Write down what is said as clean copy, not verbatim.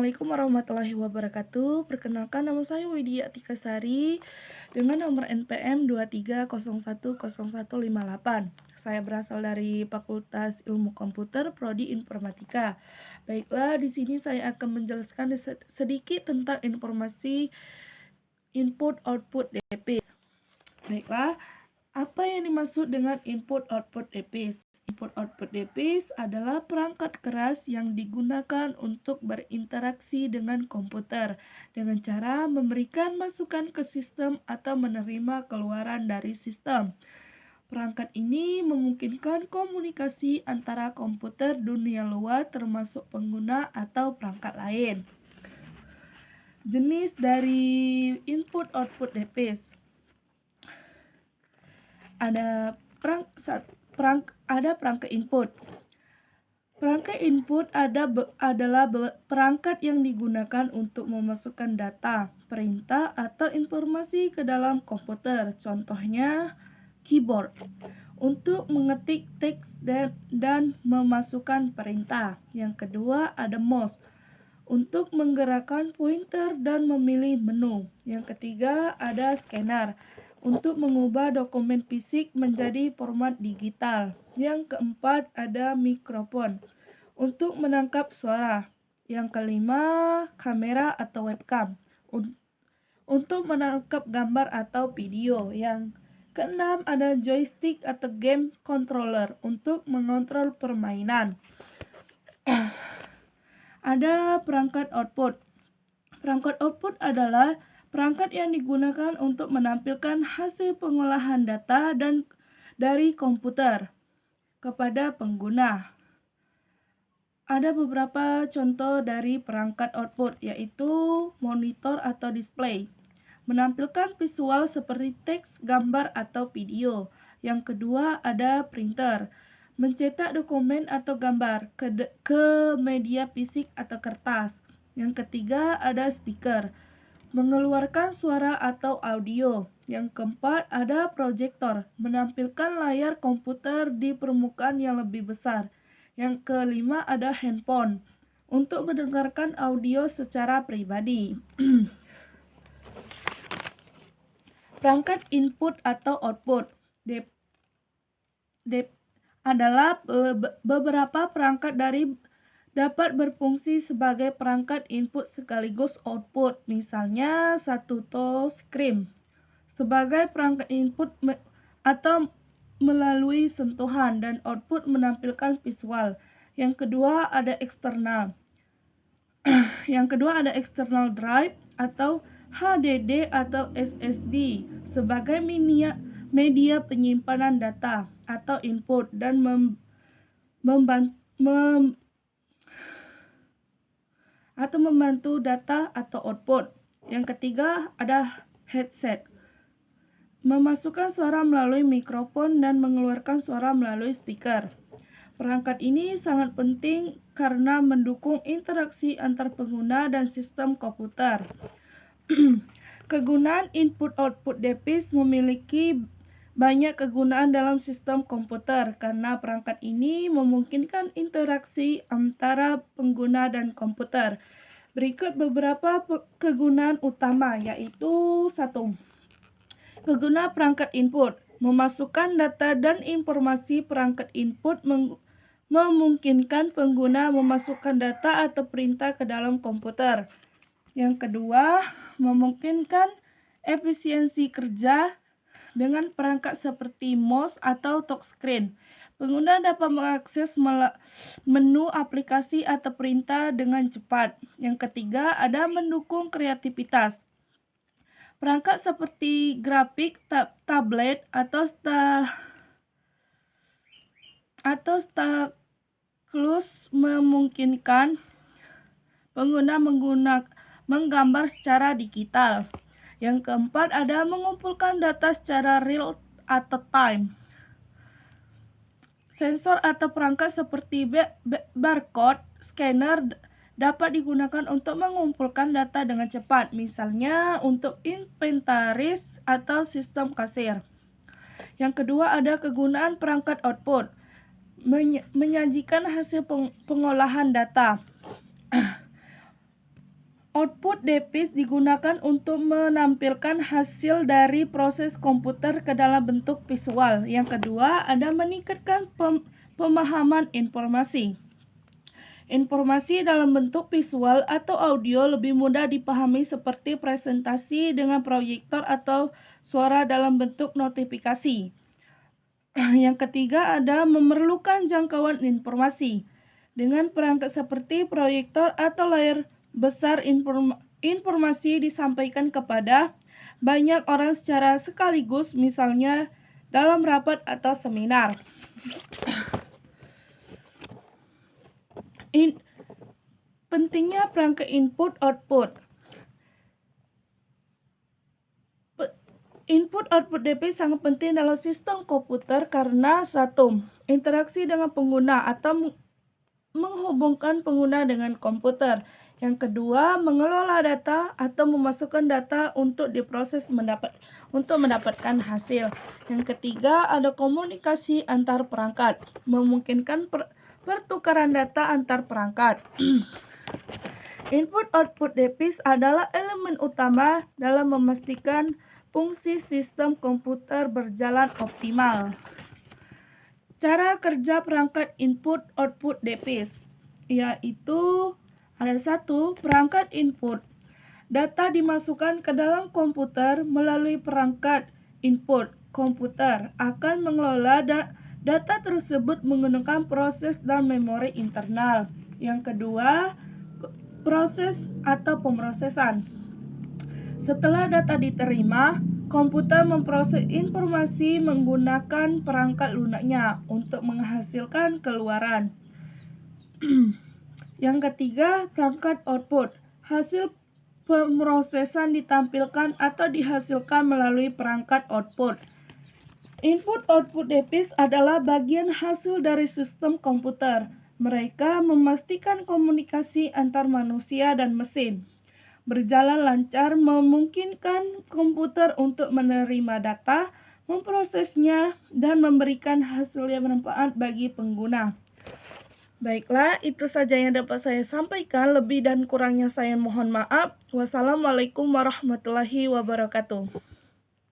Assalamualaikum warahmatullahi wabarakatuh. Perkenalkan nama saya Widya Tikasari dengan nomor NPM 23010158. Saya berasal dari Fakultas Ilmu Komputer Prodi Informatika. Baiklah, di sini saya akan menjelaskan sedikit tentang informasi input-output DPIS. Baiklah, apa yang dimaksud dengan input-output DPIS? Input-output DPIS adalah perangkat keras yang digunakan untuk berinteraksi dengan komputer dengan cara memberikan masukan ke sistem atau menerima keluaran dari sistem. Perangkat ini memungkinkan komunikasi antara komputer dunia luar termasuk pengguna atau perangkat lain. Jenis dari input-output DPIS. Ada perangkat input. Perangkat input adalah perangkat yang digunakan untuk memasukkan data, perintah, atau informasi ke dalam komputer. Contohnya, keyboard untuk mengetik teks dan memasukkan perintah. Yang kedua, ada mouse untuk menggerakkan pointer dan memilih menu. Yang ketiga, ada scanner untuk mengubah dokumen fisik menjadi format digital. Yang keempat, ada mikrofon untuk menangkap suara. Yang kelima, kamera atau webcam untuk menangkap gambar atau video. Yang keenam, ada joystick atau game controller untuk mengontrol permainan. Ada perangkat output. Perangkat output adalah perangkat yang digunakan untuk menampilkan hasil pengolahan data dari komputer kepada pengguna. Ada beberapa contoh dari perangkat output, yaitu monitor atau display, menampilkan visual seperti teks, gambar, atau video. Yang kedua, ada printer, mencetak dokumen atau gambar ke media fisik atau kertas. Yang ketiga, ada speaker, mengeluarkan suara atau audio. Yang keempat, ada proyektor, menampilkan layar komputer di permukaan yang lebih besar. Yang kelima, ada handphone, untuk mendengarkan audio secara pribadi. Perangkat input atau output adalah beberapa perangkat dapat berfungsi sebagai perangkat input sekaligus output. Misalnya, satu touch screen sebagai perangkat input atau melalui sentuhan, dan output menampilkan visual. Yang kedua, ada eksternal. External drive atau HDD atau SSD sebagai media penyimpanan data atau input dan membantu data atau output. Yang ketiga, ada headset, memasukkan suara melalui mikrofon dan mengeluarkan suara melalui speaker. Perangkat ini sangat penting karena mendukung interaksi antar pengguna dan sistem komputer. Kegunaan input-output DPIS memiliki banyak kegunaan dalam sistem komputer karena perangkat ini memungkinkan interaksi antara pengguna dan komputer. Berikut beberapa kegunaan utama, yaitu 1. Kegunaan perangkat input, memasukkan data dan informasi. Perangkat input memungkinkan pengguna memasukkan data atau perintah ke dalam komputer. Yang kedua, memungkinkan efisiensi kerja dengan perangkat seperti mouse atau touchscreen. Pengguna dapat mengakses menu aplikasi atau perintah dengan cepat. Yang ketiga, ada mendukung kreativitas. Perangkat seperti grafik, tablet, atau stylus memungkinkan pengguna menggambar secara digital. Yang keempat, ada mengumpulkan data secara real atau time. Sensor atau perangkat seperti barcode scanner dapat digunakan untuk mengumpulkan data dengan cepat, misalnya untuk inventaris atau sistem kasir. Yang kedua, ada kegunaan perangkat output, menyajikan hasil pengolahan data. Output DPIS digunakan untuk menampilkan hasil dari proses komputer ke dalam bentuk visual. Yang kedua, ada meningkatkan pemahaman informasi. Informasi dalam bentuk visual atau audio lebih mudah dipahami seperti presentasi dengan proyektor atau suara dalam bentuk notifikasi. Yang ketiga, ada memerlukan jangkauan informasi. Dengan perangkat seperti proyektor atau layar besar, informasi disampaikan kepada banyak orang secara sekaligus, misalnya dalam rapat atau seminar. Pentingnya perangkat input-output. Input-output DPIS sangat penting dalam sistem komputer karena satu, interaksi dengan pengguna atau menghubungkan pengguna dengan komputer. Yang kedua, mengelola data atau memasukkan data untuk diproses untuk mendapatkan hasil. Yang ketiga, ada komunikasi antar perangkat, memungkinkan pertukaran data antar perangkat. Input-output DPIS adalah elemen utama dalam memastikan fungsi sistem komputer berjalan optimal. Cara kerja perangkat input-output DPIS yaitu ada satu, perangkat input. Data dimasukkan ke dalam komputer melalui perangkat input. Komputer akan mengelola data tersebut menggunakan proses dan memori internal. Yang kedua, proses atau pemrosesan. Setelah data diterima, komputer memproses informasi menggunakan perangkat lunaknya untuk menghasilkan keluaran. Yang ketiga, perangkat output. Hasil pemrosesan ditampilkan atau dihasilkan melalui perangkat output. Input-output DPIS adalah bagian hasil dari sistem komputer. Mereka memastikan komunikasi antar manusia dan mesin berjalan lancar, memungkinkan komputer untuk menerima data, memprosesnya, dan memberikan hasil yang bermanfaat bagi pengguna. Baiklah, itu saja yang dapat saya sampaikan. Lebih dan kurangnya saya mohon maaf. Wassalamualaikum warahmatullahi wabarakatuh.